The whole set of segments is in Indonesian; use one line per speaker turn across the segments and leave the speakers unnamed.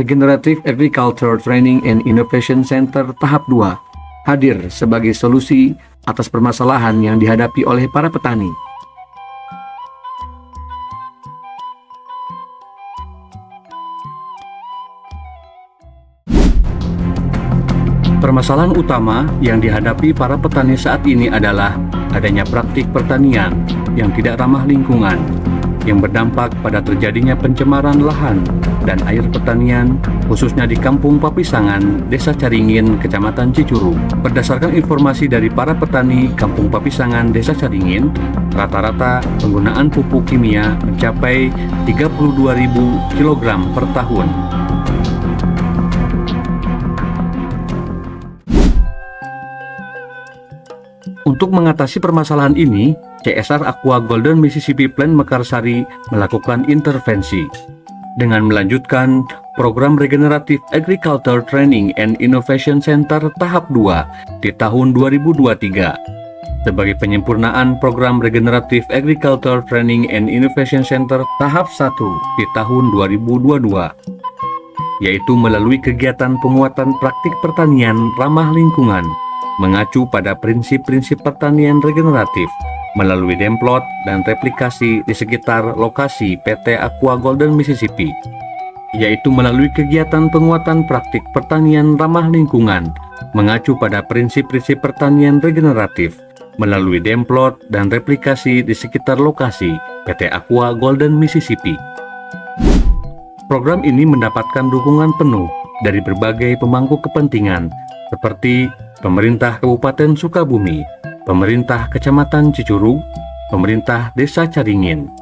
Regenerative Agriculture Training and Innovation Center tahap 2 hadir sebagai solusi atas permasalahan yang dihadapi oleh para petani. Permasalahan utama yang dihadapi para petani saat ini adalah adanya praktik pertanian yang tidak ramah lingkungan, yang berdampak pada terjadinya pencemaran lahan dan air pertanian, khususnya di Kampung Papisangan, Desa Caringin, Kecamatan Cicurug. Berdasarkan informasi dari para petani Kampung Papisangan, Desa Caringin, rata-rata penggunaan pupuk kimia mencapai 32.000 kg per tahun. Untuk mengatasi permasalahan ini, CSR Aqua Golden Mississippi Plant Mekarsari melakukan intervensi dengan melanjutkan program Regenerative Agriculture Training and Innovation Center tahap 2 di tahun 2023 sebagai penyempurnaan program Regenerative Agriculture Training and Innovation Center tahap 1 di tahun 2022, yaitu melalui kegiatan penguatan praktik pertanian ramah lingkungan mengacu pada prinsip-prinsip pertanian regeneratif melalui demplot dan replikasi di sekitar lokasi PT Aqua Golden Mississippi, yaitu melalui kegiatan penguatan praktik pertanian ramah lingkungan mengacu pada prinsip-prinsip pertanian regeneratif melalui demplot dan replikasi di sekitar lokasi PT Aqua Golden Mississippi. Program ini mendapatkan dukungan penuh dari berbagai pemangku kepentingan seperti Pemerintah Kabupaten Sukabumi, Pemerintah Kecamatan Cicurug, Pemerintah Desa Caringin,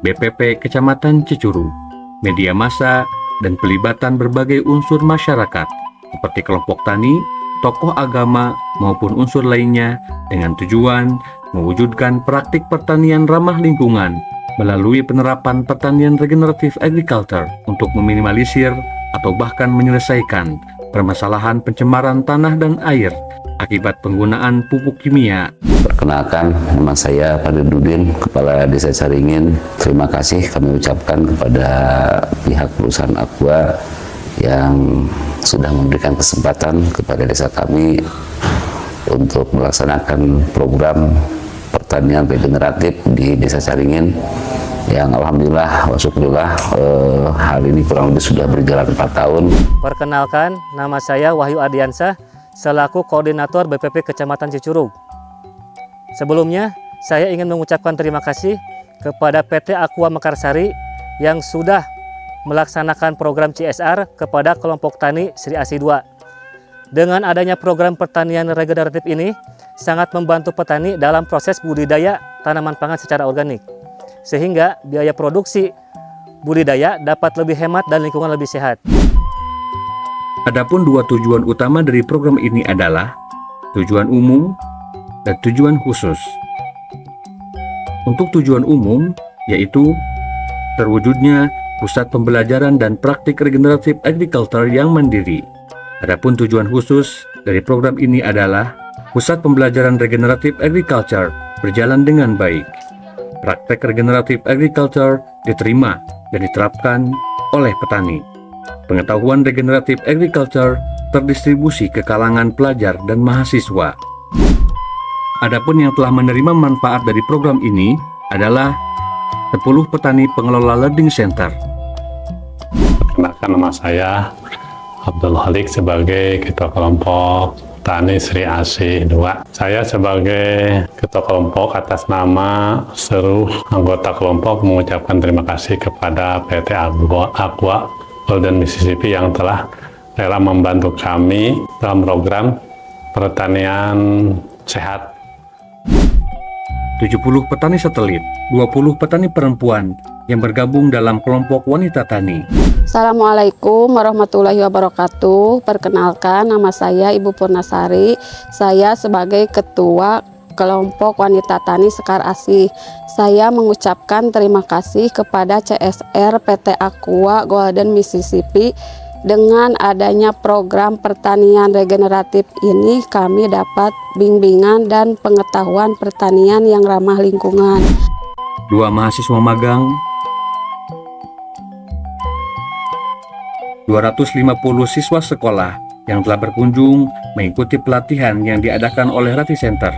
BPP Kecamatan Cicurug, media massa, dan pelibatan berbagai unsur masyarakat seperti kelompok tani, tokoh agama, maupun unsur lainnya dengan tujuan mewujudkan praktik pertanian ramah lingkungan melalui penerapan pertanian regeneratif agriculture untuk meminimalisir atau bahkan menyelesaikan permasalahan pencemaran tanah dan air akibat penggunaan pupuk kimia.
Perkenalkan, nama saya Fadildudin, Kepala Desa Caringin. Terima kasih kami ucapkan kepada pihak perusahaan Aqua yang sudah memberikan kesempatan kepada desa kami untuk melaksanakan program pertanian regeneratif di Desa Caringin yang alhamdulillah wa syukurillah hal ini kurang lebih sudah berjalan 4 tahun.
Perkenalkan, nama saya Wahyu Adiansah selaku Koordinator BPP Kecamatan Cicurug. Sebelumnya, saya ingin mengucapkan terima kasih kepada PT Aqua Mekarsari yang sudah melaksanakan program CSR kepada kelompok tani Sri Asi 2. Dengan adanya program pertanian regeneratif ini, sangat membantu petani dalam proses budidaya tanaman pangan secara organik, sehingga biaya produksi budidaya dapat lebih hemat dan lingkungan lebih sehat.
Adapun dua tujuan utama dari program ini adalah tujuan umum dan tujuan khusus. Untuk tujuan umum, yaitu terwujudnya pusat pembelajaran dan praktik regeneratif agriculture yang mandiri. Adapun tujuan khusus dari program ini adalah pusat pembelajaran regeneratif agriculture berjalan dengan baik. Praktek regeneratif agriculture diterima dan diterapkan oleh petani. Pengetahuan regeneratif agriculture terdistribusi ke kalangan pelajar dan mahasiswa. Adapun yang telah menerima manfaat dari program ini adalah 10 petani pengelola learning center.
Perkenalkan, nama saya Abdul Halik sebagai Ketua Kelompok Tani Sri Asi 2. Saya sebagai Ketua Kelompok atas nama seluruh anggota kelompok mengucapkan terima kasih kepada PT Aqua Golden Mississippi yang telah rela membantu kami dalam program pertanian sehat.
70 petani satelit, 20 petani perempuan yang bergabung dalam kelompok wanita tani.
Assalamualaikum warahmatullahi wabarakatuh. Perkenalkan, nama saya Ibu Purnasari. Saya sebagai Ketua Kelompok Wanita Tani Sekar Asih. Saya mengucapkan terima kasih kepada CSR PT Aqua Golden Mississippi. Dengan adanya program pertanian regeneratif ini, kami dapat bimbingan dan pengetahuan pertanian yang ramah lingkungan.
2 mahasiswa magang 250 siswa sekolah yang telah berkunjung mengikuti pelatihan yang diadakan oleh Rati Center,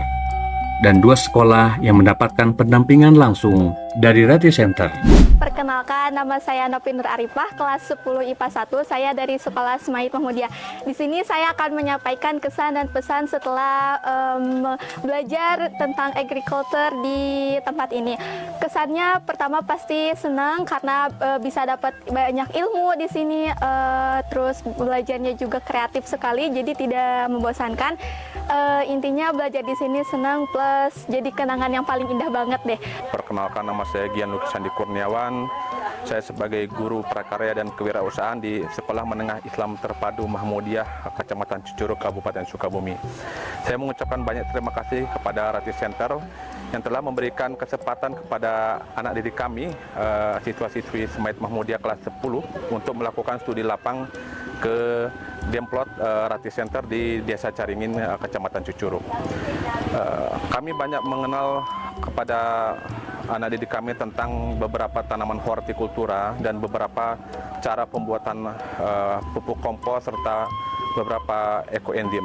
dan 2 sekolah yang mendapatkan pendampingan langsung dari Rati Center.
Perkenalkan, nama saya Nopi Nur Arifah, kelas 10 IPA 1. Saya dari Sekolah Semait Mahmudiyah. Di sini saya akan menyampaikan kesan dan pesan setelah belajar tentang agriculture di tempat ini. Kesannya pertama pasti senang karena bisa dapat banyak ilmu di sini. Terus belajarnya juga kreatif sekali, jadi tidak membosankan. Intinya belajar di sini senang plus jadi kenangan yang paling indah banget deh.
Perkenalkan, nama saya Gian Sandi Kurniawan. Saya sebagai guru prakarya dan kewirausahaan di Sekolah Menengah Islam Terpadu Mahmudiyah, Kecamatan Cicurug, Kabupaten Sukabumi. Saya mengucapkan banyak terima kasih kepada Rati Center yang telah memberikan kesempatan kepada anak didik kami, siswa-siswi Semait Mahmudiyah kelas 10, untuk melakukan studi lapang ke Demplot Rati Center di Desa Caringin, Kecamatan Cicurug. Kami banyak mengenal kepada anak didik kami tentang beberapa tanaman hortikultura dan beberapa cara pembuatan pupuk kompos serta beberapa ekoenzim.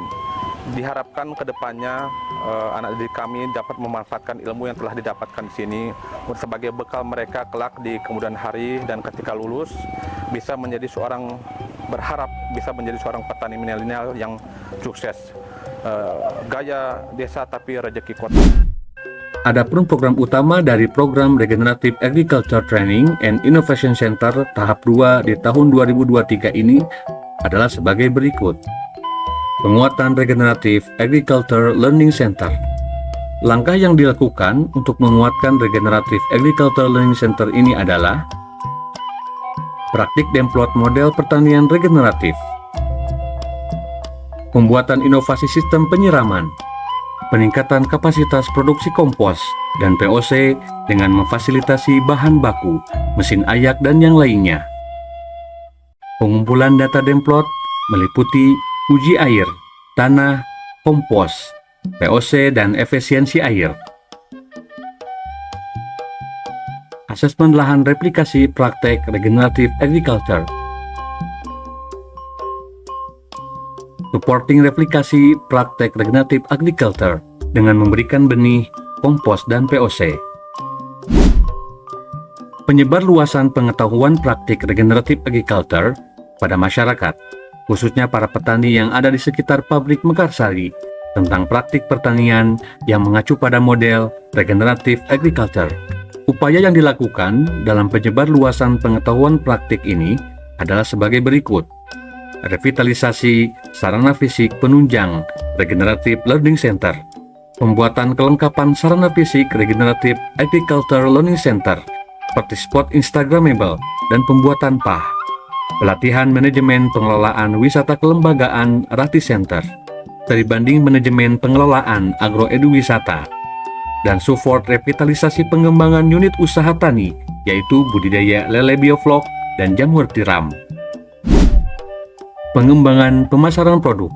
Diharapkan ke depannya anak didik kami dapat memanfaatkan ilmu yang telah didapatkan di sini sebagai bekal mereka kelak di kemudian hari, dan ketika lulus bisa menjadi seorang petani milenial yang sukses. Gaya desa tapi rezeki kota.
Adapun program utama dari program Regenerative Agriculture Training and Innovation Center tahap 2 di tahun 2023 ini adalah sebagai berikut. Penguatan Regenerative Agriculture Learning Center. Langkah yang dilakukan untuk menguatkan Regenerative Agriculture Learning Center ini adalah praktik Demplot model pertanian regeneratif, pembuatan inovasi sistem penyiraman, peningkatan kapasitas produksi kompos dan POC dengan memfasilitasi bahan baku, mesin ayak, dan yang lainnya. Pengumpulan data Demplot meliputi uji air, tanah, kompos, POC, dan efisiensi air. Asesmen lahan replikasi praktek regenerative agriculture. Supporting replikasi praktek regenerative agriculture dengan memberikan benih, kompos, dan POC. Penyebar luasan pengetahuan praktik regenerative agriculture pada masyarakat, khususnya para petani yang ada di sekitar pabrik Mekarsari, tentang praktik pertanian yang mengacu pada model regenerative agriculture. Upaya yang dilakukan dalam penyebar luasan pengetahuan praktik ini adalah sebagai berikut. Revitalisasi sarana fisik penunjang Regenerative Learning Center, pembuatan kelengkapan sarana fisik Regenerative Agriculture Learning Center seperti spot Instagramable dan pembuatan PAH, pelatihan manajemen pengelolaan wisata kelembagaan Rati Center, studi banding manajemen pengelolaan agroeduwisata, dan support revitalisasi pengembangan unit usaha tani yaitu budidaya lele bioflok dan jamur tiram. Pengembangan pemasaran produk.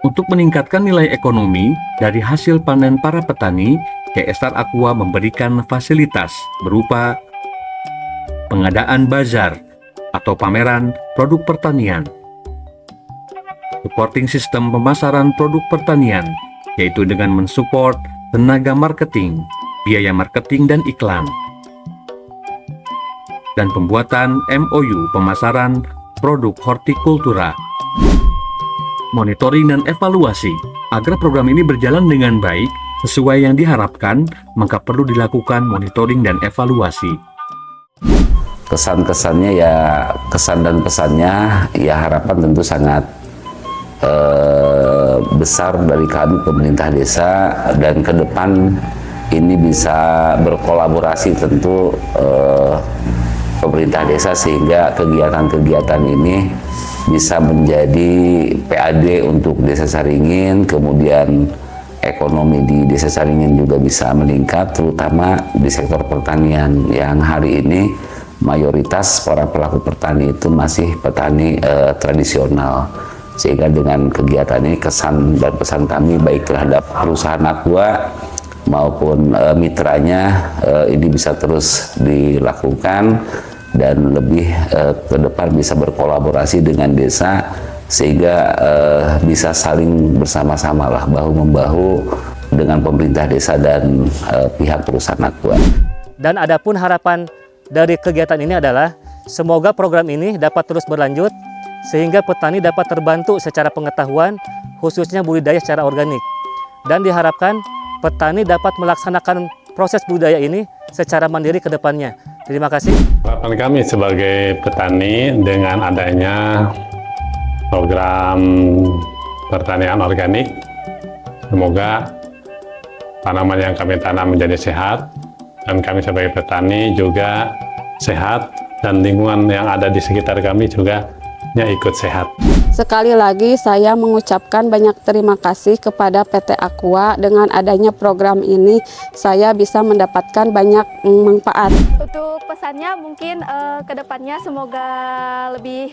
Untuk meningkatkan nilai ekonomi dari hasil panen para petani, CSR Aqua memberikan fasilitas berupa pengadaan bazar atau pameran produk pertanian, supporting sistem pemasaran produk pertanian, yaitu dengan mensupport tenaga marketing, biaya marketing dan iklan, dan pembuatan MOU pemasaran produk hortikultura. Monitoring dan evaluasi. Agar program ini berjalan dengan baik sesuai yang diharapkan, maka perlu dilakukan monitoring dan evaluasi.
Kesan-kesannya ya, kesan dan pesannya ya harapan tentu sangat besar dari kami pemerintah desa, dan ke depan ini bisa berkolaborasi tentu pemerintah desa sehingga kegiatan-kegiatan ini bisa menjadi PAD untuk Desa Saringin, kemudian ekonomi di Desa Saringin juga bisa meningkat, terutama di sektor pertanian yang hari ini mayoritas para pelaku petani itu masih petani tradisional. Sehingga dengan kegiatan ini kesan dan pesan kami baik terhadap perusahaan Aqua maupun mitranya ini bisa terus dilakukan, dan lebih ke depan bisa berkolaborasi dengan desa sehingga bisa saling bersama-sama lah, bahu-membahu dengan pemerintah desa dan pihak perusahaan Aqua.
Dan adapun harapan dari kegiatan ini adalah semoga program ini dapat terus berlanjut sehingga petani dapat terbantu secara pengetahuan khususnya budidaya secara organik. Dan diharapkan petani dapat melaksanakan proses budidaya ini secara mandiri ke depannya. Terima kasih.
Harapan kami sebagai petani dengan adanya program pertanian organik, semoga tanaman yang kami tanam menjadi sehat, dan kami sebagai petani juga sehat, dan lingkungan yang ada di sekitar kami juga ikut sehat.
Sekali lagi saya mengucapkan banyak terima kasih kepada PT Aqua. Dengan adanya program ini saya bisa mendapatkan banyak manfaat.
Untuk pesannya mungkin kedepannya semoga lebih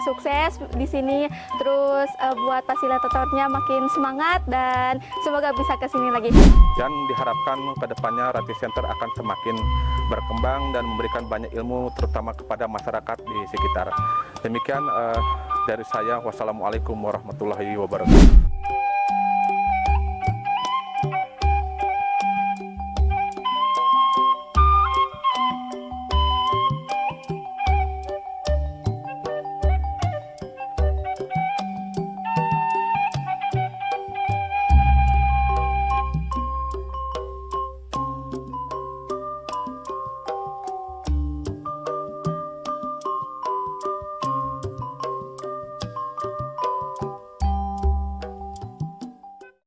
sukses di sini, terus buat fasilitatornya makin semangat dan semoga bisa ke sini lagi.
Dan diharapkan kedepannya Rati Center akan semakin berkembang dan memberikan banyak ilmu terutama kepada masyarakat di sekitar. Demikian dari saya, wassalamualaikum warahmatullahi wabarakatuh.